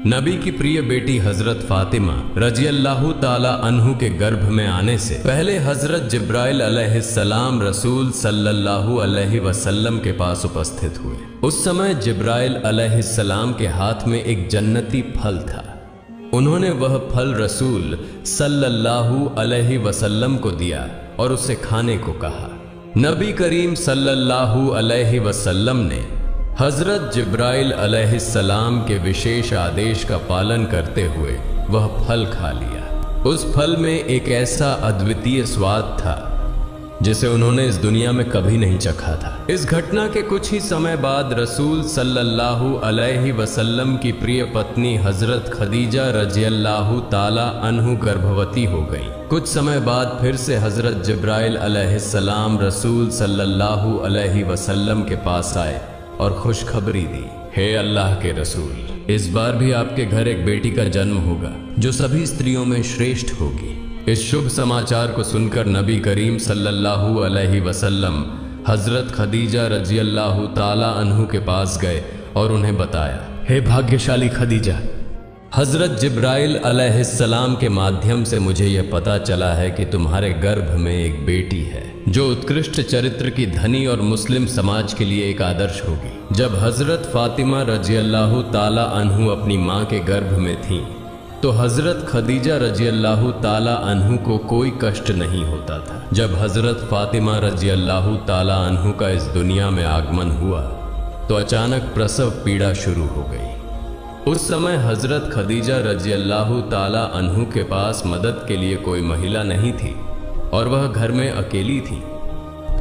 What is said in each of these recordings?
नबी की प्रिय बेटी हजरत फातिमा रजी अल्लाह ताला अन्हु के गर्भ में आने से पहले हजरत जिब्राइल अलैहिस्सलाम रसूल सल्लल्लाहु अलैहि वसल्लम के पास उपस्थित हुए। उस समय जिब्राइल अलैहिस्सलाम के हाथ में एक जन्नती फल था। उन्होंने वह फल रसूल सल्लल्लाहु अलैहि वसल्लम को दिया और उसे खाने को कहा। नबी करीम सल्लल्लाहु अलैहि वसल्लम ने हजरत जिब्राइल अलैहिस्सलाम के विशेष आदेश का पालन करते हुए वह फल खा लिया। उस फल में एक ऐसा अद्वितीय स्वाद था जिसे उन्होंने इस दुनिया में कभी नहीं चखा था। इस घटना के कुछ ही समय बाद रसूल सल्लल्लाहु अलैहि वसल्लम की प्रिय पत्नी हजरत खदीजा रज़ियल्लाहु ताला अन्हु गर्भवती हो गई। कुछ समय बाद फिर से हजरत जिब्राइल अलैहिस्सलाम रसूल सल्लल्लाहु अलैहि वसल्लम के पास आए और खुशखबरी दी, हे अल्लाह के रसूल, इस बार भी आपके घर एक बेटी का जन्म होगा जो सभी स्त्रियों में श्रेष्ठ होगी। इस शुभ समाचार को सुनकर नबी करीम सल्लल्लाहु अलैहि वसल्लम हजरत खदीजा रज़ियल्लाहु ताला अन्हु के पास गए और उन्हें बताया, हे भाग्यशाली खदीजा, हजरत जिब्राइल अलैहिस्सलाम के माध्यम से मुझे यह पता चला है कि तुम्हारे गर्भ में एक बेटी है जो उत्कृष्ट चरित्र की धनी और मुस्लिम समाज के लिए एक आदर्श होगी। जब हजरत फातिमा रज़ियल्लाहु ताला अन्हु अपनी मां के गर्भ में थीं, तो हजरत खदीजा रज़ियल्लाहु ताला अन्हु को कोई कष्ट नहीं होता था। जब हजरत फातिमा रज़ियल्लाहु ताला अन्हु का इस दुनिया में आगमन हुआ तो अचानक प्रसव पीड़ा शुरू हो गई। उस समय हजरत खदीजा रज़ियल्लाहु ताला अन्हु के पास मदद के लिए कोई महिला नहीं थी और वह घर में अकेली थी।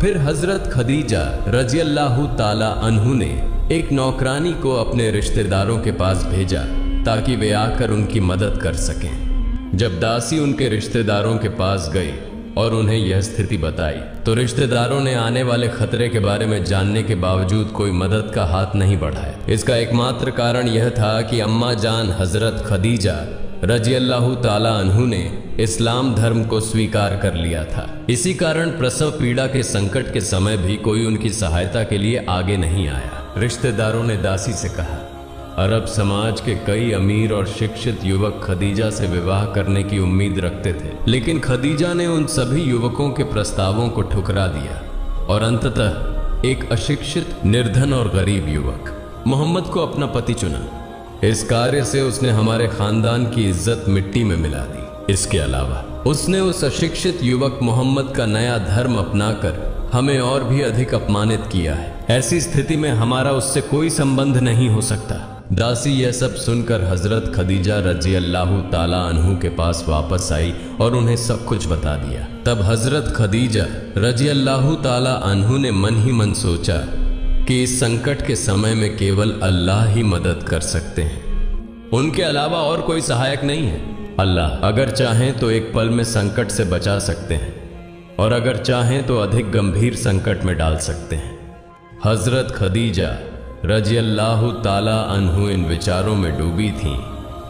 फिर हजरत खदीजा रज़ियल्लाहु ताला अन्हु ने एक नौकरानी को अपने रिश्तेदारों के पास भेजा ताकि वे आकर उनकी मदद कर सकें। जब दासी उनके रिश्तेदारों के पास गई और उन्हें यह स्थिति बताई तो रिश्तेदारों ने आने वाले खतरे के बारे में जानने के बावजूद कोई मदद का हाथ नहीं बढ़ाया। इसका एकमात्र कारण यह था कि अम्मा जान हजरत खदीजा रज़ियल्लाहु ताला अन्हु ने इस्लाम धर्म को स्वीकार कर लिया था। इसी कारण प्रसव पीड़ा के संकट के समय भी कोई उनकी सहायता के लिए आगे नहीं आया। रिश्तेदारों ने दासी से कहा, अरब समाज के कई अमीर और शिक्षित युवक खदीजा से विवाह करने की उम्मीद रखते थे, लेकिन खदीजा ने उन सभी युवकों के प्रस्तावों को ठुकरा दिया और अंततः एक अशिक्षित, निर्धन और गरीब युवक मोहम्मद को अपना पति चुना। इस कार्य से उसने हमारे खानदान की इज्जत मिट्टी में मिला दी। इसके अलावा उसने उस अशिक्षित युवक मोहम्मद का नया धर्म अपनाकर हमें और भी अधिक अपमानित किया है। ऐसी स्थिति में हमारा उससे कोई संबंध नहीं हो सकता। दासी यह सब सुनकर हजरत खदीजा रज़ियल्लाहु ताला अन्हु के पास वापस आई और उन्हें सब कुछ बता दिया। तब हजरत खदीजा रज़ियल्लाहु ताला अन्हु ने मन ही मन सोचा कि इस संकट के समय में केवल अल्लाह ही मदद कर सकते हैं, उनके अलावा और कोई सहायक नहीं है। अल्लाह अगर चाहें तो एक पल में संकट से बचा सकते हैं और अगर चाहें तो अधिक गंभीर संकट में डाल सकते हैं। हजरत खदीजा रज़ियल्लाहु ताला अन्हु इन विचारों में डूबी थीं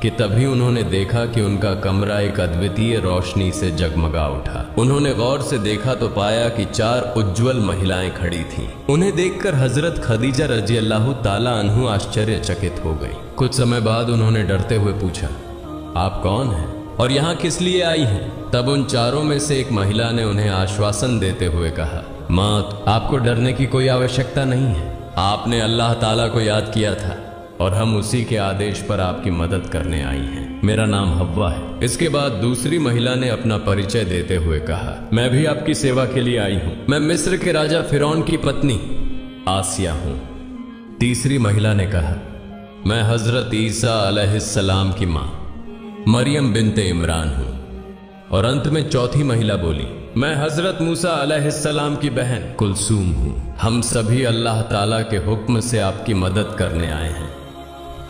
कि तभी उन्होंने देखा कि उनका कमरा एक अद्वितीय रोशनी से जगमगा उठा। उन्होंने गौर से देखा तो पाया कि 4 उज्ज्वल महिलाएं खड़ी थीं। उन्हें देखकर हजरत खदीजा रज़ियल्लाहु ताला अन्हु आश्चर्यचकित हो गई। कुछ समय बाद उन्होंने डरते हुए पूछा, आप कौन हैं और यहाँ किस लिए आई हैं? तब उन चारों में से एक महिला ने उन्हें आश्वासन देते हुए कहा, माँ, आपको डरने की कोई आवश्यकता नहीं है। आपने अल्लाह ताला को याद किया था और हम उसी के आदेश पर आपकी मदद करने आई हैं। मेरा नाम हव्वा है। इसके बाद दूसरी महिला ने अपना परिचय देते हुए कहा, मैं भी आपकी सेवा के लिए आई हूँ। मैं मिस्र के राजा फिरौन की पत्नी आसिया हूँ। तीसरी महिला ने कहा, मैं हजरत ईसा अलैहिस्सलाम की माँ मरियम बिन्ते इमरान हूँ। और अंत में चौथी महिला बोली, मैं हजरत मूसा अलैहिस्सलाम की बहन कुलसूम हूँ। हम सभी अल्लाह ताला के हुक्म से आपकी मदद करने आए हैं।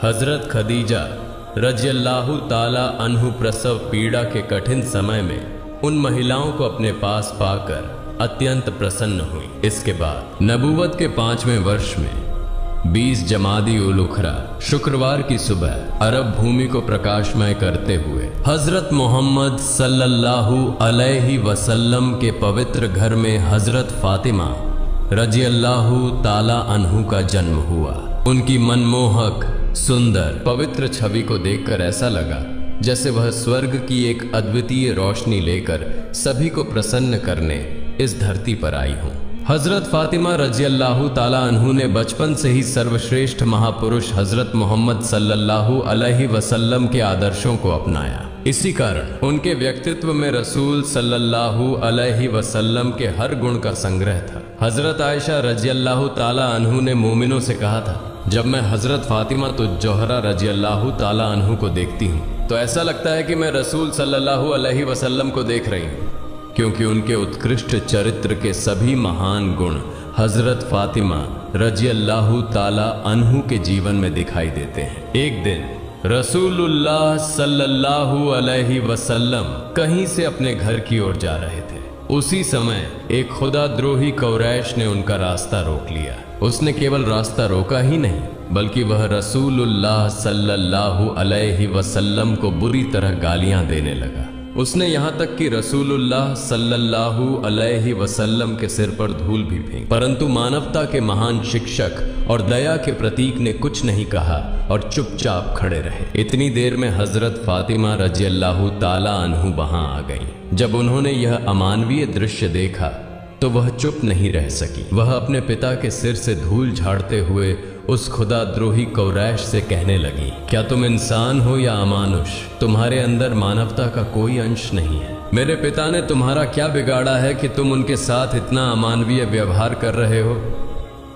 हजरत खदीजा रज़ियल्लाहु ताला अन्हु प्रसव पीड़ा के कठिन समय में उन महिलाओं को अपने पास पाकर अत्यंत प्रसन्न हुई। इसके बाद नबूवत के 5वें वर्ष में 20 जमादी उल उखरा शुक्रवार की सुबह अरब भूमि को प्रकाशमय करते हुए हजरत मोहम्मद सल्लल्लाहु अलैहि वसल्लम के पवित्र घर में हजरत फातिमा रज़ियल्लाहु ताला अन्हु का जन्म हुआ। उनकी मनमोहक सुंदर पवित्र छवि को देखकर ऐसा लगा जैसे वह स्वर्ग की एक अद्वितीय रोशनी लेकर सभी को प्रसन्न करने इस धरती पर आई हूँ। हजरत फातिमा रजियल्लाहु ताला अन्हु ने बचपन से ही सर्वश्रेष्ठ महापुरुष हजरत मोहम्मद सल्लल्लाहु अलैहि वसल्लम के आदर्शों को अपनाया। इसी कारण उनके व्यक्तित्व में रसूल सल्लल्लाहु अलैहि वसल्लम के हर गुण का संग्रह था। हजरत आयशा रजियल्लाहु ताला अन्हु ने मोमिनों से कहा था, जब मैं हजरत फातिमा तो जोहरा रजियल्लाहु ताला अन्हु को देखती हूँ तो ऐसा लगता है कि मैं रसूल सल्लल्लाहु अलैहि वसल्लम को देख रही हूँ, क्योंकि उनके उत्कृष्ट चरित्र के सभी महान गुण हजरत फातिमा रजियल्लाहु ताला अन्हु के जीवन में दिखाई देते हैं। एक दिन रसूलुल्लाह सल्लल्लाहु अलैहि वसल्लम कहीं से अपने घर की ओर जा रहे थे। उसी समय एक खुदाद्रोही कुरैश ने उनका रास्ता रोक लिया। उसने केवल रास्ता रोका ही नहीं बल्कि वह रसूलुल्लाह सल्लल्लाहु अलैहि वसल्लम को बुरी तरह गालियां देने लगा। उसने यहाँ तक कि रसूलुल्लाह सल्लल्लाहु अलैहि वसल्लम के सिर पर धूल भी फेंकी, परंतु मानवता के महान शिक्षक और दया के प्रतीक ने कुछ नहीं कहा और चुपचाप खड़े रहे। इतनी देर में हजरत फातिमा रजियल्लाहु ताला अन्हु वहां आ गईं। जब उन्होंने यह अमानवीय दृश्य देखा तो वह चुप नहीं रह सकी। वह अपने पिता के सिर से धूल झाड़ते हुए उस खुदाद्रोही कुरैश से कहने लगी, क्या तुम इंसान हो या अमानुष? तुम्हारे अंदर मानवता का कोई अंश नहीं है। मेरे पिता ने तुम्हारा क्या बिगाड़ा है कि तुम उनके साथ इतना अमानवीय व्यवहार कर रहे हो?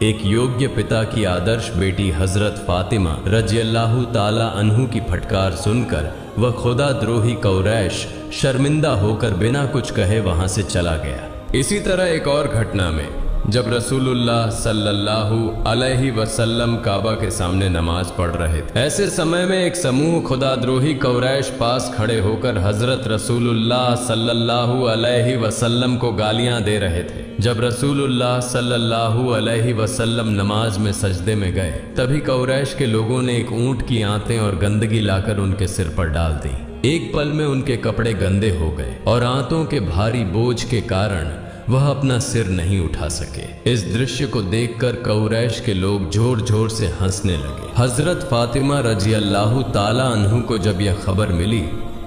एक योग्य पिता की आदर्श बेटी हजरत फातिमा रजियल्लाहु ताला अन्हु की फटकार सुनकर वह खुदाद्रोही कुरैश शर्मिंदा होकर बिना कुछ कहे वहां से चला गया। इसी तरह एक और घटना में जब रसूलुल्लाह सल्लल्लाहु अलैहि वसल्लम काबा के सामने नमाज पढ़ रहे थे, ऐसे समय में एक समूह खुदाद्रोही कुरैश पास खड़े होकर हजरत रसूलुल्लाह सल्लल्लाहु अलैहि वसल्लम को गालियां दे रहे थे। जब रसूलुल्लाह सल्लल्लाहु अलैहि वसल्लम नमाज में सजदे में गए तभी कुरैश के लोगों ने एक ऊंट की आंतें और गंदगी लाकर उनके सिर पर डाल दी। एक पल में उनके कपड़े गंदे हो गए और आंतों के भारी बोझ के कारण वह अपना सिर नहीं उठा सके। इस दृश्य को देखकर कुरैश के लोग जोर जोर से हंसने लगे। हजरत फातिमा रजियल्लाहु ताला अन्हु को जब यह खबर मिली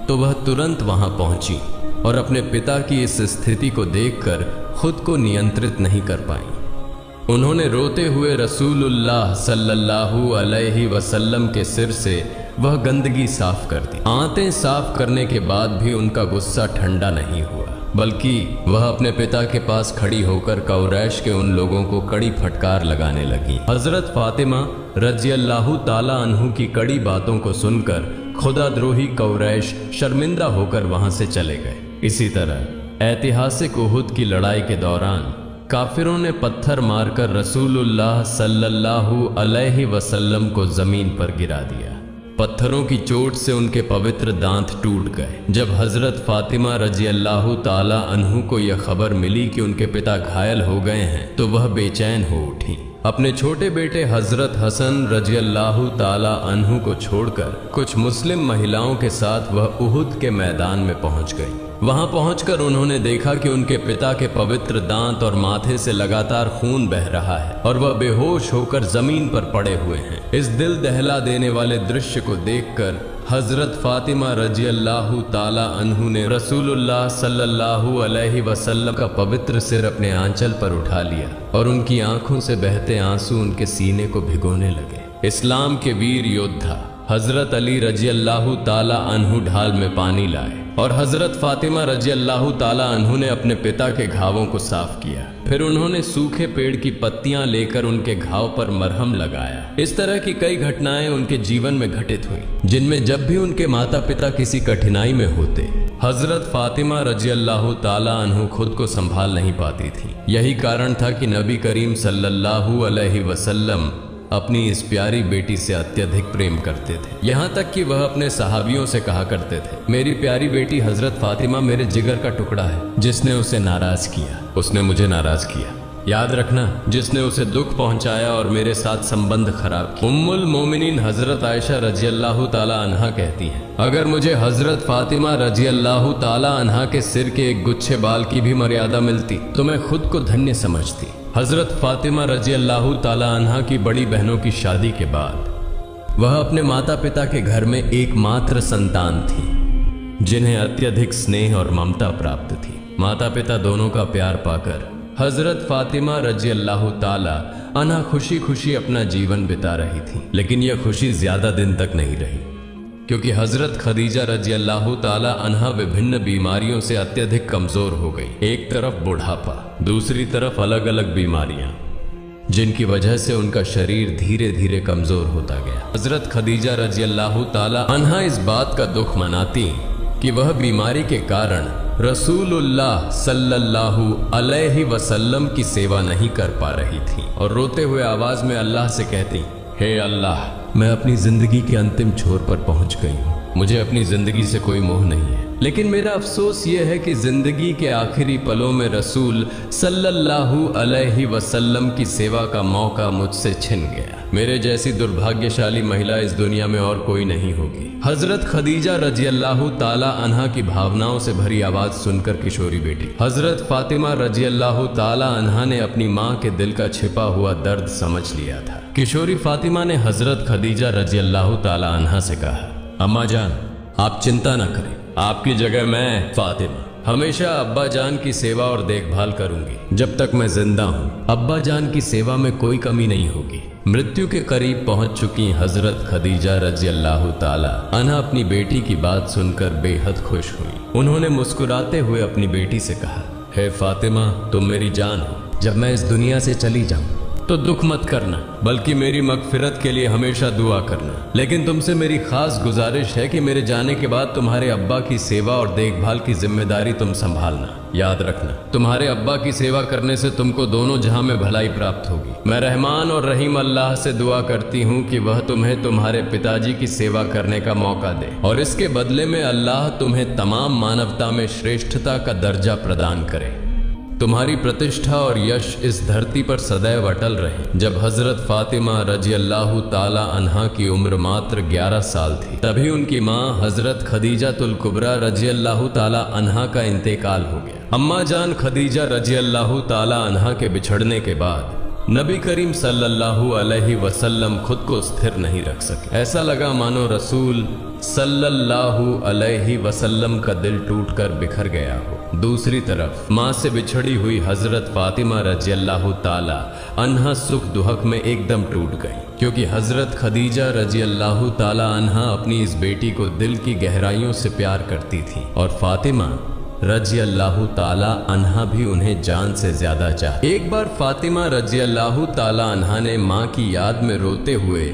तो वह तुरंत वहां पहुंची और अपने पिता की इस स्थिति को देखकर खुद को नियंत्रित नहीं कर पाई। उन्होंने रोते हुए रसूलुल्लाह सल्लल्लाहु अलैहि वसल्लम के सिर से वह गंदगी साफ कर दी। आंतें साफ करने के बाद भी उनका गुस्सा ठंडा नहीं हुआ, बल्कि वह अपने पिता के पास खड़ी होकर कुरैश के उन लोगों को कड़ी फटकार लगाने लगी। हजरत फातिमा रजियल्लाहु ताला अन्हु की कड़ी बातों को सुनकर खुदाद्रोही कुरैश शर्मिंदा होकर वहां से चले गए। इसी तरह ऐतिहासिक उहुद की लड़ाई के दौरान काफिरों ने पत्थर मारकर रसूलुल्लाह सल्लल्लाहु अलैहि वसल्लम को जमीन पर गिरा दिया। पत्थरों की चोट से उनके पवित्र दांत टूट गए। जब हजरत फातिमा रजियल्लाहु ताला अन्हु को यह खबर मिली कि उनके पिता घायल हो गए हैं तो वह बेचैन हो उठी। अपने छोटे बेटे हजरत हसन रजियल्लाहु ताला अन्हु को छोड़कर कुछ मुस्लिम महिलाओं के साथ वह उहुद के मैदान में पहुंच गई। वहां पहुंचकर उन्होंने देखा कि उनके पिता के पवित्र दांत और माथे से लगातार खून बह रहा है और वह बेहोश होकर जमीन पर पड़े हुए हैं। इस दिल दहला देने वाले दृश्य को देखकर हजरत फातिमा रजियल्लाहु ताला अन्हु ने रसूलुल्लाह सल्लल्लाहु अलैहि वसल्लम का पवित्र सिर अपने आंचल पर उठा लिया और उनकी आंखों से बहते आंसू उनके सीने को भिगोने लगे। इस्लाम के वीर योद्धा हजरत अली रजियल्लाहु ताला अन्हु ढाल में पानी लाए और हजरत फातिमा रजियल्लाहु ताला अन्हु ने अपने पिता के घावों को साफ किया। फिर उन्होंने सूखे पेड़ की पत्तियां लेकर उनके घाव पर मरहम लगाया। इस तरह की कई घटनाएं उनके जीवन में घटित हुई, जिनमें जब भी उनके माता पिता किसी कठिनाई में होते हजरत फातिमा रजियल्लाहु ताला अन्हु खुद को संभाल नहीं पाती थी। यही कारण था कि नबी करीम सल्लल्लाहु अलैहि वसल्लम अपनी इस प्यारी बेटी से अत्यधिक प्रेम करते थे। यहाँ तक कि वह अपने सहाबियों से कहा करते थे, मेरी प्यारी बेटी हजरत फातिमा मेरे जिगर का टुकड़ा है। जिसने उसे नाराज किया उसने मुझे नाराज किया। याद रखना, जिसने उसे दुख पहुंचाया और मेरे साथ संबंध खराब किया। उम्मुल मोमिनीन हजरत आयशा रजियल्लाहु ताला अन्हा कहती हैं, अगर मुझे हजरत फातिमा रजियल्लाहु ताला अन्हा के सिर के एक गुच्छे बाल की भी मर्यादा मिलती तो मैं खुद को धन्य समझती। हजरत फातिमा रजियल्लाहु ताला अन्हा की बड़ी बहनों की शादी के बाद वह अपने माता पिता के घर में एकमात्र संतान थी जिन्हें अत्यधिक स्नेह और ममता प्राप्त थी। माता पिता दोनों का प्यार पाकर हजरत फातिमा रजी अल्लाह ताला अन्हा खुशी खुशी अपना जीवन बिता रही थी। लेकिन यह खुशी ज्यादा दिन तक नहीं रही, क्योंकि हजरत खदीजा रजी अल्लाह ताला अन्हा विभिन्न बीमारियों से अत्यधिक कमजोर हो गई। एक तरफ बुढ़ापा, दूसरी तरफ अलग अलग बीमारियां, जिनकी वजह से उनका शरीर धीरे धीरे कमजोर होता गया। हजरत खदीजा रजी अल्लाह ताला अन्हा इस बात का दुख मनाती कि वह बीमारी के कारण रसूलुल्लाह सल्लल्लाहु अलैहि वसल्लम की सेवा नहीं कर पा रही थी और रोते हुए आवाज में अल्लाह से कहती, हे अल्लाह, मैं अपनी जिंदगी के अंतिम छोर पर पहुंच गई हूँ। मुझे अपनी जिंदगी से कोई मोह नहीं है, लेकिन मेरा अफसोस यह है कि जिंदगी के आखिरी पलों में रसूल सल्लल्लाहु अलैहि वसल्लम की सेवा का मौका मुझसे छिन गया। मेरे जैसी दुर्भाग्यशाली महिला इस दुनिया में और कोई नहीं होगी। हजरत खदीजा रजी अल्लाह ताला अन्हा की भावनाओं से भरी आवाज सुनकर किशोरी बेटी हजरत फातिमा रजी अल्लाह ताला अन्हा ने अपनी माँ के दिल का छिपा हुआ दर्द समझ लिया था। किशोरी फातिमा ने हजरत खदीजा रजी अल्लाह ताला अन्हा से कहा, अम्मा जान, आप चिंता न करें, आपकी जगह मैं फातिमा हमेशा अब्बा जान की सेवा और देखभाल करूंगी। जब तक मैं जिंदा हूँ अब्बा जान की सेवा में कोई कमी नहीं होगी। मृत्यु के करीब पहुंच चुकी हजरत खदीजा रजी अल्लाह ताला अन्हा अपनी बेटी की बात सुनकर बेहद खुश हुई। उन्होंने मुस्कुराते हुए अपनी बेटी से कहा, हे फातिमा, तुम मेरी जान हो। जब मैं इस दुनिया से चली जाऊं तो दुख मत करना, बल्कि मेरी मगफिरत के लिए हमेशा दुआ करना। लेकिन तुमसे मेरी खास गुजारिश है कि मेरे जाने के बाद तुम्हारे अब्बा की सेवा और देखभाल की जिम्मेदारी तुम संभालना। याद रखना, तुम्हारे अब्बा की सेवा करने से तुमको दोनों जहां में भलाई प्राप्त होगी। मैं रहमान और रहीम अल्लाह से दुआ करती हूँ कि वह तुम्हें तुम्हारे पिताजी की सेवा करने का मौका दे और इसके बदले में अल्लाह तुम्हें तमाम मानवता में श्रेष्ठता का दर्जा प्रदान करे। तुम्हारी प्रतिष्ठा और यश इस धरती पर सदैव अटल रहे। जब हजरत फातिमा रजी अल्लाह ताला अन्हा की उम्र मात्र 11 साल थी, तभी उनकी माँ हजरत खदीजातुल कुबरा रजी अल्लाह ताला अन्हा का इंतेकाल हो गया। अम्मा जान खदीजा रजी अल्लाह ताला अन्हा के बिछड़ने के बाद नबी करीम सल्लल्लाहु अलैहि वसल्लम खुद को स्थिर नहीं रख सके। ऐसा लगा मानो रसूल सल्लल्लाहु अलैहि वसल्लम का दिल टूटकर बिखर गया हो। दूसरी तरफ माँ से बिछड़ी हुई हजरत फातिमा रजी अल्लाह ताला अन्हा सुख दुहक में एकदम टूट गई, क्योंकि हजरत खदीजा रजी अल्लाह ताला अन्हा अपनी इस बेटी को दिल की गहराइयों से प्यार करती थी और फातिमा रजी अल्लाह ताला अन्हा भी उन्हें जान से ज्यादा चाहती। एक बार फातिमा रजी अल्लाह ताला अन्हा ने माँ की याद में रोते हुए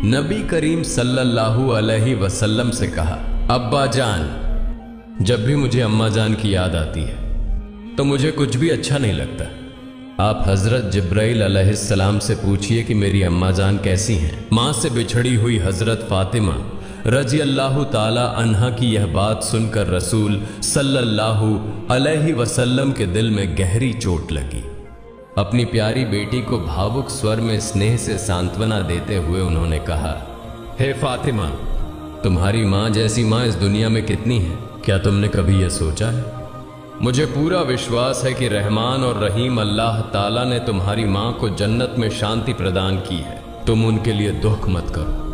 नबी करीम सल्लल्लाहु अलैहि वसल्लम से कहा, अब्बा जान, जब भी मुझे अम्मा जान की याद आती है तो मुझे कुछ भी अच्छा नहीं लगता। आप हजरत जिब्राइल अलैहिस्सलाम से पूछिए कि मेरी अम्मा जान कैसी हैं। माँ से बिछड़ी हुई हजरत फातिमा रजी अल्लाह ताला अन्हा की यह बात सुनकर रसूल सल्लल्लाहु अलैहि वसल्लम के दिल में गहरी चोट लगी। अपनी प्यारी बेटी को भावुक स्वर में स्नेह से सांत्वना देते हुए उन्होंने कहा, हे फातिमा, तुम्हारी माँ जैसी माँ इस दुनिया में कितनी है? क्या तुमने कभी यह सोचा है? मुझे पूरा विश्वास है कि रहमान और रहीम अल्लाह ताला ने तुम्हारी माँ को जन्नत में शांति प्रदान की है। तुम उनके लिए दुख मत करो,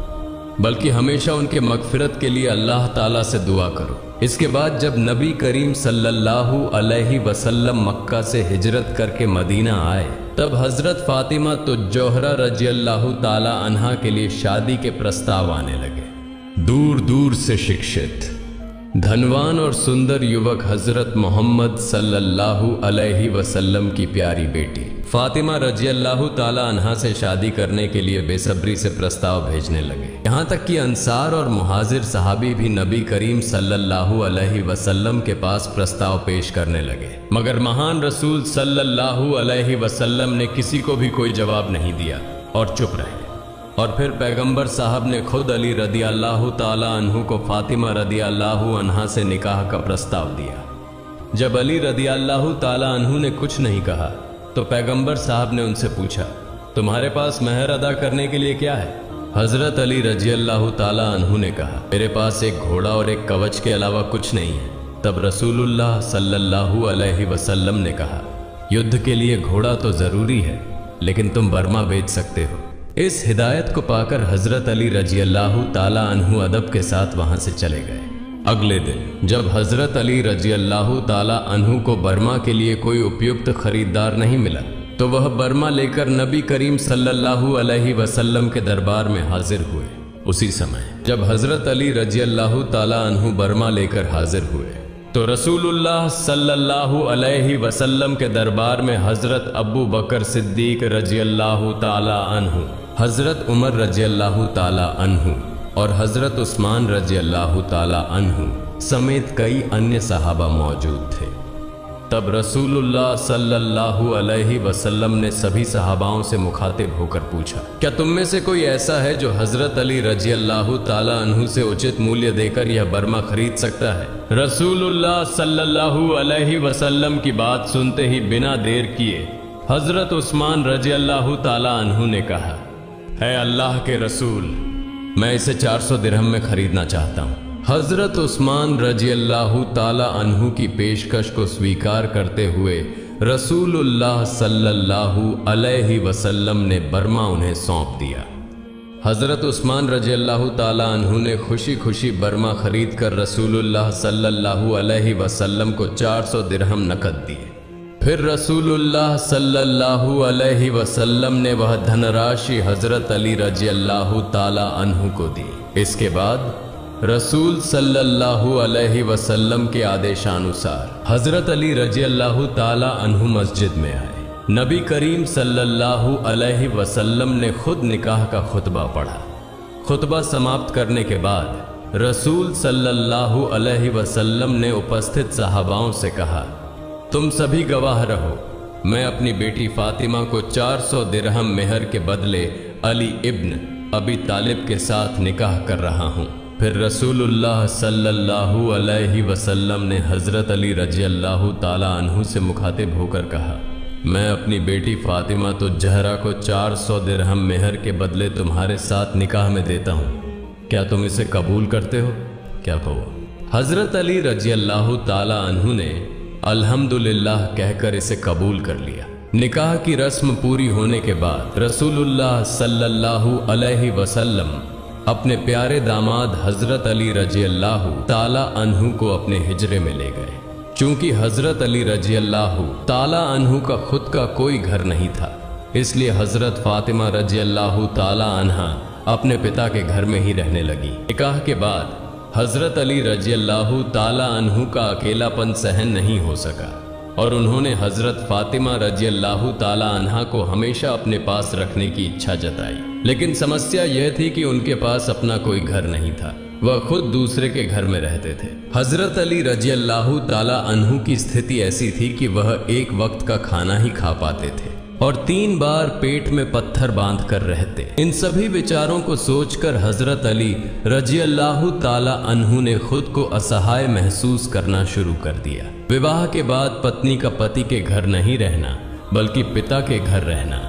बल्कि हमेशा उनके मगफिरत के लिए अल्लाह ताला से दुआ करो। इसके बाद जब नबी करीम सल्लल्लाहु अलैहि वसल्लम मक्का से हिजरत करके मदीना आए, तब हजरत फातिमा तो जोहरा रजी अल्लाह ताला अन्हा के लिए शादी के प्रस्ताव आने लगे। दूर दूर से शिक्षित, धनवान और सुंदर युवक हजरत मोहम्मद सल्लल्लाहु अलैहि वसल्लम की प्यारी बेटी फातिमा रजी अल्लाह ताला अन्हा से शादी करने के लिए बेसब्री से प्रस्ताव भेजने लगे। यहाँ तक कि अंसार और मुहाजिर सहाबी भी नबी करीम सल्लल्लाहु अलैहि वसल्लम के पास प्रस्ताव पेश करने लगे, मगर महान रसूल सल्लल्लाहु अलैहि वसल्लम ने किसी को भी कोई जवाब नहीं दिया और चुप रहे। और फिर पैगंबर साहब ने खुद अली रदी अल्लाह ताला अन्हु को फातिमा रदी अल्लाह अन्हा से निकाह का प्रस्ताव दिया। जब अली रदी अल्लाह ताला अन्हु ने कुछ नहीं कहा तो पैगंबर साहब ने उनसे पूछा, तुम्हारे पास महर अदा करने के लिए क्या है? हजरत अली रजी अल्लाह ताला अन्हु ने कहा, मेरे पास एक घोड़ा और एक कवच के अलावा कुछ नहीं है। तब रसूलुल्लाह सल्लल्लाहु अलैहि वसल्लम ने कहा, युद्ध के लिए घोड़ा तो जरूरी है, लेकिन तुम बर्मा बेच सकते हो। इस हिदायत को पाकर हजरत अली रजी अल्लाह ताला अन्हु अदब के साथ वहां से चले गए। अगले दिन जब हजरत अली रजी अल्लाह ताला अन्हु को बर्मा के लिए कोई उपयुक्त खरीदार नहीं मिला तो वह बर्मा लेकर नबी करीम सल्लल्लाहु अलैहि वसल्लम के दरबार में हाजिर हुए। उसी समय जब हजरत अली रजी अल्लाह ताला अन्हु बर्मा लेकर हाजिर हुए तो रसूलुल्लाह सल्लल्लाहु अलैहि वसल्लम के दरबार में हजरत अबू बकर सिद्दीक रजी अल्लाह ताला अन्हु, हजरत उमर रजी अल्लाह ताला अन्हु और हजरत उस्मान रजी अल्लाह ताला अन्हु समेत कई अन्य सहाबा मौजूद थे। तब रसूलुल्लाह सल्लल्लाहु अलैहि वसल्लम ने सभी सहाबाओं से मुखातिब होकर पूछा, क्या तुम में से कोई ऐसा है जो हजरत अली रजी अल्लाह ताला अन्हु से उचित मूल्य देकर यह बर्मा खरीद सकता है? रसूलुल्लाह सल्लल्लाहु अलैहि वसल्लम की बात सुनते ही बिना देर किए हजरत उस्मान रजी अल्लाह ताला अन्हु ने कहा, है अल्लाह के रसूल, मैं इसे 400 दिरहम में खरीदना चाहता हूँ। हजरत उस्मान रजी अल्लाह ताला अन्हु की पेशकश को स्वीकार करते हुए रसूलुल्लाह सल्लल्लाहु अलैहि वसल्लम ने बर्मा उन्हें सौंप दिया। हजरत उस्मान रजी अल्लाह ताला अन्हु ने खुशी खुशी बर्मा खरीद कर रसूलुल्लाह सल्लल्लाहु अलैहि वसल्लम को 400 दिरहम नकद दिए। फिर रसूलुल्लाह सल्लल्लाहु अलैहि वसल्लम ने वह धनराशि हजरत अली रजी अल्लाह ताला अन्हु को दी। इसके बाद रसूल सल्लल्लाहु अलैहि वसल्लम के आदेशानुसार हजरत अली रजी अल्लाह ताला अन्हु मस्जिद में आए। नबी करीम सल्लल्लाहु अलैहि वसल्लम ने खुद निकाह का खुतबा पढ़ा। खुतबा समाप्त करने के बाद रसूल सल्लल्लाहु अलैहि वसल्लम ने उपस्थित सहाबाओं से कहा, तुम सभी गवाह रहो, मैं अपनी बेटी फातिमा को 400 दिरहम मेहर के बदले अली इब्न अबी तालिब के साथ निकाह कर रहा हूँ। फिर रसूलुल्लाह सल्लल्लाहु अलैहि वसल्लम ने हजरत अली रजी अल्लाह ताला अन्हु से मुखातिब होकर कहा, मैं अपनी बेटी फातिमा तो जहरा को 400 दिरहम मेहर के बदले तुम्हारे साथ निकाह में देता हूँ, क्या तुम इसे कबूल करते हो? क्या कहो? हजरत अली रजी अल्लाह ताला अन्हु ने अल्हम्दुलिल्लाह कहकर इसे कबूल कर लिया। निकाह की रस्म पूरी होने के बाद रसूलुल्लाह सल्लल्लाहु अलैहि वसल्लम अपने प्यारे दामाद हजरत अली रजी अल्लाह ताला अन्हु को अपने हिजरे में ले गए। चूंकि हजरत अली रजी अल्लाह ताला अन्हु का खुद का कोई घर नहीं था, इसलिए हजरत फातिमा रजी अल्लाह ताला अन्हा अपने पिता के घर में ही रहने लगी। निकाह के बाद हजरत अली रजी अल्लाह ताला अन्हु का अकेलापन सहन नहीं हो सका और उन्होंने हजरत फातिमा रजी अल्लाह ताला अन्हा को हमेशा अपने पास रखने की इच्छा जताई। लेकिन समस्या यह थी कि उनके पास अपना कोई घर नहीं था, वह खुद दूसरे के घर में रहते थे। हजरत अली रजी अल्लाह ताला अन्हु की स्थिति ऐसी थी कि वह एक वक्त का खाना ही खा पाते थे और 3 बार पेट में पत्थर बांध कर रहते। इन सभी विचारों को सोचकर हजरत अली रजी अल्लाह ताला अन्हु ने खुद को असहाय महसूस करना शुरू कर दिया। विवाह के बाद पत्नी का पति के घर नहीं रहना बल्कि पिता के घर रहना,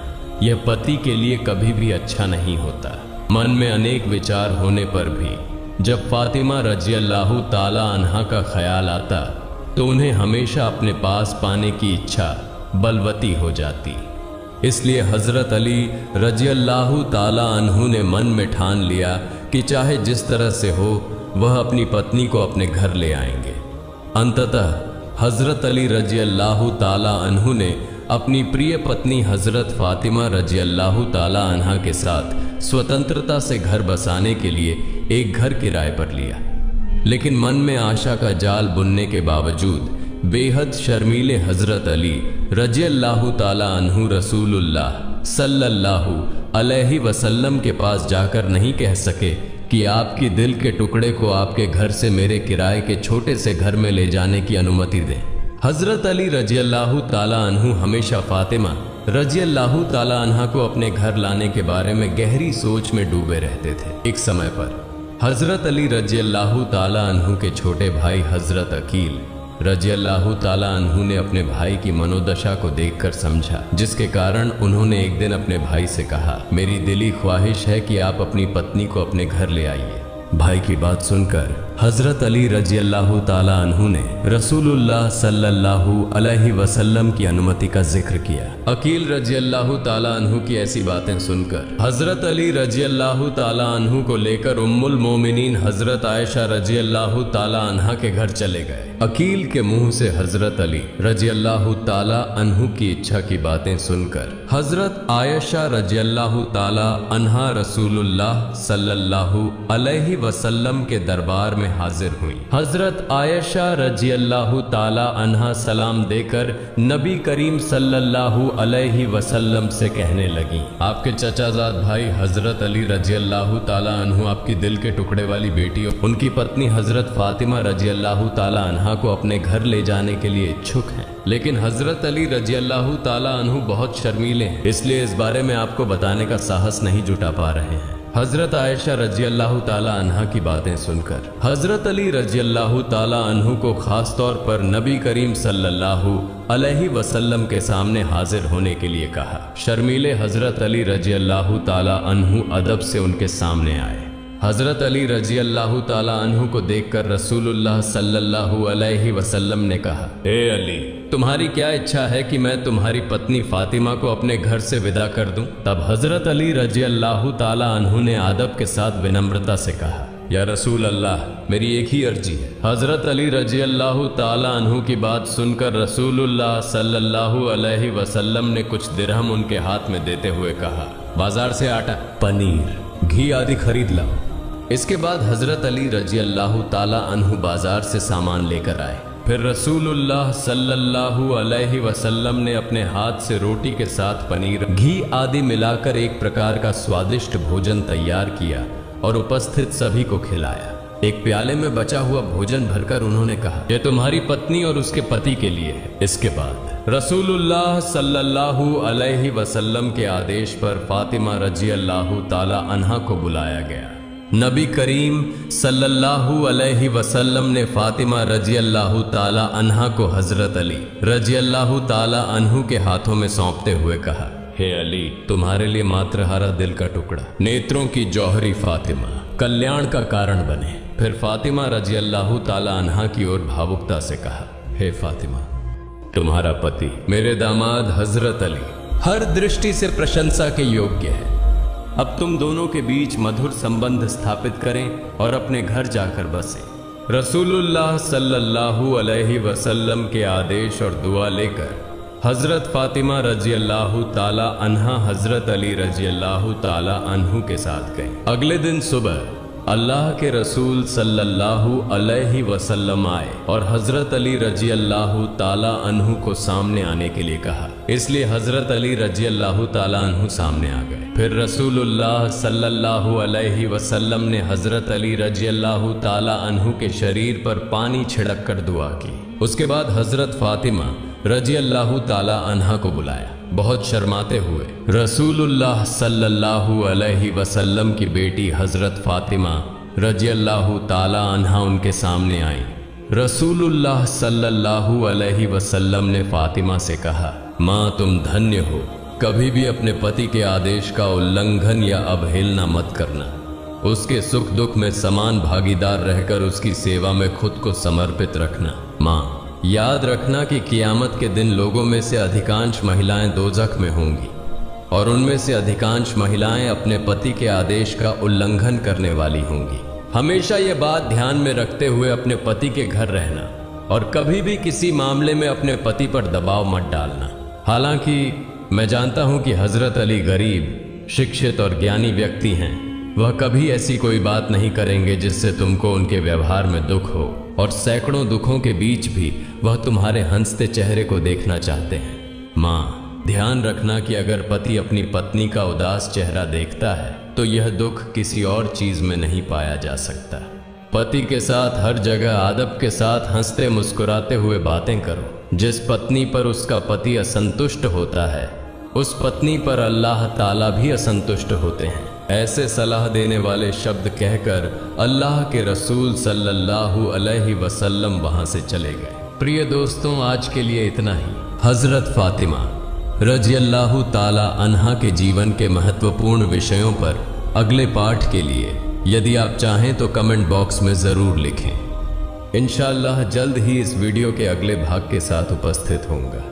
यह पति के लिए कभी भी अच्छा नहीं होता। मन में अनेक विचार होने पर भी जब फातिमा रजी अल्लाह ताला अन्हा का ख्याल आता तो उन्हें हमेशा अपने पास पाने की इच्छा बलवती हो जाती। इसलिए हजरत अली रजी अल्लाह ताला अन्हु ने मन में ठान लिया कि चाहे जिस तरह से हो वह अपनी पत्नी को अपने घर ले आएंगे। अंततः हजरत अली रजी अल्लाह ताला अन्हु ने अपनी प्रिय पत्नी हजरत फातिमा रजी अल्लाह ताला अन्हा के साथ स्वतंत्रता से घर बसाने के लिए एक घर किराए पर लिया। लेकिन मन में आशा का जाल बुनने के बावजूद बेहद शर्मीले हजरत अली रजी अल्लाह ताला अन्हु रसूलुल्लाह सल्लल्लाहु अलैहि वसल्लम के पास जाकर नहीं कह सके कि आपकी दिल के टुकड़े को आपके घर से मेरे किराए के छोटे से घर में ले जाने की अनुमति दें। हजरत अली रजी अल्लाह ताला अन्हु हमेशा फातिमा रजी अल्लाह ताला अन्हा को अपने घर लाने के बारे में गहरी सोच में डूबे रहते थे। एक समय पर हजरत अली रजी अल्लाह ताला अन्हु के छोटे भाई हजरत अकील रजी अल्लाह ताला अन्हु ने अपने भाई की मनोदशा को देखकर समझा, जिसके कारण उन्होंने एक दिन अपने भाई से कहा, मेरी दिली ख्वाहिश है कि आप अपनी पत्नी को अपने घर ले आइए। भाई की बात सुनकर हजरत अली रजी अल्लाह ताला अन्हु ने रसूलुल्लाह सल्लल्लाहु अलैहि वसल्लम की अनुमति का जिक्र किया। अकील रजी अल्लाह ताला अन्हु की ऐसी बातें सुनकर हजरत अली रजी अल्लाह ताला अन्हु को लेकर उम्मुल मोमिनीन हजरत आयशा रजी अल्लाह ताला अन्हा के घर चले गए। अकील के मुंह से हजरत अली रजी अल्लाह ताला अन्हु की इच्छा की बातें सुनकर हजरत आयशा रजी अल्लाह ताला अन्हा रसूलुल्लाह सल्लल्लाहु अलैहि वसल्लम के दरबार में हाजिर हुई। हजरत आयशा रजी अल्लाह ताला अन्हा सलाम देकर नबी करीम सल्लल्लाहु अलैहि वसल्लम से कहने लगी, आपके चचाजाद भाई हजरत अली रजी अल्लाह ताला अन्हु आपकी दिल के टुकड़े वाली बेटी और उनकी पत्नी हजरत फातिमा रजी अल्लाह ताला अन्हा को अपने घर ले जाने के लिए इच्छुक हैं, लेकिन हजरत अली रजी अल्लाह ताला अन्हु बहुत शर्मीले हैं, इसलिए इस बारे में आपको बताने का साहस नहीं जुटा पा रहे हैं। हजरत आयशा रजी अल्लाह ताला अन्हा की बातें सुनकर हजरत अली रजी अल्लाह ताला अन्हु को खास तौर पर नबी करीम सल्लल्लाहु अलैहि वसल्लम के सामने हाजिर होने के लिए कहा। शर्मीले हजरत अली रजी अल्लाह ताला अन्हु अदब से उनके सामने आए। हजरत अली रजी अल्लाह ताला अन्हु को देखकर रसूलुल्लाह सल्लल्लाहु अलैहि वसल्लम ने कहा, ए अली, तुम्हारी क्या इच्छा है कि मैं तुम्हारी पत्नी फातिमा को अपने घर से विदा कर दूं? तब हजरत अली रजी अल्लाह ताला अन्हु ने अदब के साथ विनम्रता से कहा, या रसूल अल्लाह, मेरी एक ही अर्जी है। हजरत अली रजी अल्लाह ताला अन्हु की बात सुनकर रसूलुल्लाह सल्लल्लाहु अलैहि वसल्लम ने कुछ दिरहम उनके हाथ में देते हुए कहा, बाजार से आटा, पनीर, घी आदि खरीद लाओ। इसके बाद हजरत अली रजी अल्लाह ताला अन्हु बाजार से सामान लेकर आए। फिर रसूलुल्लाह सल्लल्लाहु अलैहि वसल्लम ने अपने हाथ से रोटी के साथ पनीर, घी आदि मिलाकर एक प्रकार का स्वादिष्ट भोजन तैयार किया और उपस्थित सभी को खिलाया। एक प्याले में बचा हुआ भोजन भरकर उन्होंने कहा, यह तुम्हारी पत्नी और उसके पति के लिए है। इसके बाद रसूलुल्लाह सल्लल्लाहु अलैहि वसल्लम के आदेश पर फातिमा रजी अल्लाह ताला अन्हा को बुलाया गया। नबी करीम सल्लल्लाहु अलैहि वसल्लम ने फातिमा रजी अल्लाह ताला अन्हा को हजरत अली रजी अल्लाह ताला अन्हु के हाथों में सौंपते हुए कहा, हे अली, तुम्हारे लिए मात्र हरा दिल का टुकड़ा, नेत्रों की जौहरी फातिमा कल्याण का कारण बने। फिर फातिमा रजी अल्लाह ताला अन्हा की ओर भावुकता से कहा, हे फातिमा, तुम्हारा पति मेरे दामाद हजरत अली हर दृष्टि से प्रशंसा के योग्य है। अब तुम दोनों के बीच मधुर संबंध स्थापित करें और अपने घर जाकर बसें। रसूलुल्लाह सल्लल्लाहु अलैहि वसल्लम के आदेश और दुआ लेकर हजरत फातिमा रजी अल्लाह ताला अन्हा हजरत अली रजी अल्लाह ताला अन्हु के साथ गए। अगले दिन सुबह अल्लाह के रसूल सल्लल्लाहु अलैहि वसल्लम आए और हजरत अली रजी अल्लाह ताला अन्हु को सामने आने के लिए कहा, इसलिए हजरत अली रजी अल्लाह ताला अन्हु सामने आ गए। फिर रसूलुल्लाह सल्लल्लाहु अलैहि वसल्लम ने हजरत अली रजी अल्लाह ताला अन्हु के शरीर पर पानी छिड़क कर दुआ की। उसके बाद हजरत फातिमा रजी अल्लाह ताला अन्हा को बुलाया। बहुत शर्माते हुए रसूलुल्लाह सल्लल्लाहु अलैहि वसल्लम की बेटी हजरत फातिमा रजी अल्लाह ताला अन्हा उनके सामने आई। रसूलुल्लाह सल्लल्लाहु अलैहि वसल्लम ने फातिमा से कहा, माँ, तुम धन्य हो, कभी भी अपने पति के आदेश का उल्लंघन या अवहेलना मत करना। उसके सुख दुख में समान भागीदार रहकर उसकी सेवा में खुद को समर्पित रखना। माँ, याद रखना कि कियामत के दिन लोगों में से अधिकांश महिलाएं दोजख में होंगी और उनमें से अधिकांश महिलाएं अपने पति के आदेश का उल्लंघन करने वाली होंगी। हमेशा ये बात ध्यान में रखते हुए अपने पति के घर रहना और कभी भी किसी मामले में अपने पति पर दबाव मत डालना। हालांकि मैं जानता हूं कि हजरत अली गरीब, शिक्षित और ज्ञानी व्यक्ति हैं। वह कभी ऐसी कोई बात नहीं करेंगे जिससे तुमको उनके व्यवहार में दुख हो, और सैकड़ों दुखों के बीच भी वह तुम्हारे हंसते चेहरे को देखना चाहते हैं। माँ, ध्यान रखना कि अगर पति अपनी पत्नी का उदास चेहरा देखता है तो यह दुख किसी और चीज में नहीं पाया जा सकता। पति के साथ हर जगह आदब के साथ हंसते मुस्कुराते हुए बातें करो। जिस पत्नी पर उसका पति असंतुष्ट होता है, उस पत्नी पर अल्लाह ताला भी असंतुष्ट होते हैं। ऐसे सलाह देने वाले शब्द कहकर अल्लाह के रसूल सल्लल्लाहु अलैहि वसल्लम वहां से चले गए। प्रिय दोस्तों, आज के लिए इतना ही। हजरत फातिमा रजी अल्लाह ताला अन्हा के जीवन के महत्वपूर्ण विषयों पर अगले पाठ के लिए यदि आप चाहें तो कमेंट बॉक्स में ज़रूर लिखें। इंशाअल्लाह जल्द ही इस वीडियो के अगले भाग के साथ उपस्थित होऊंगा।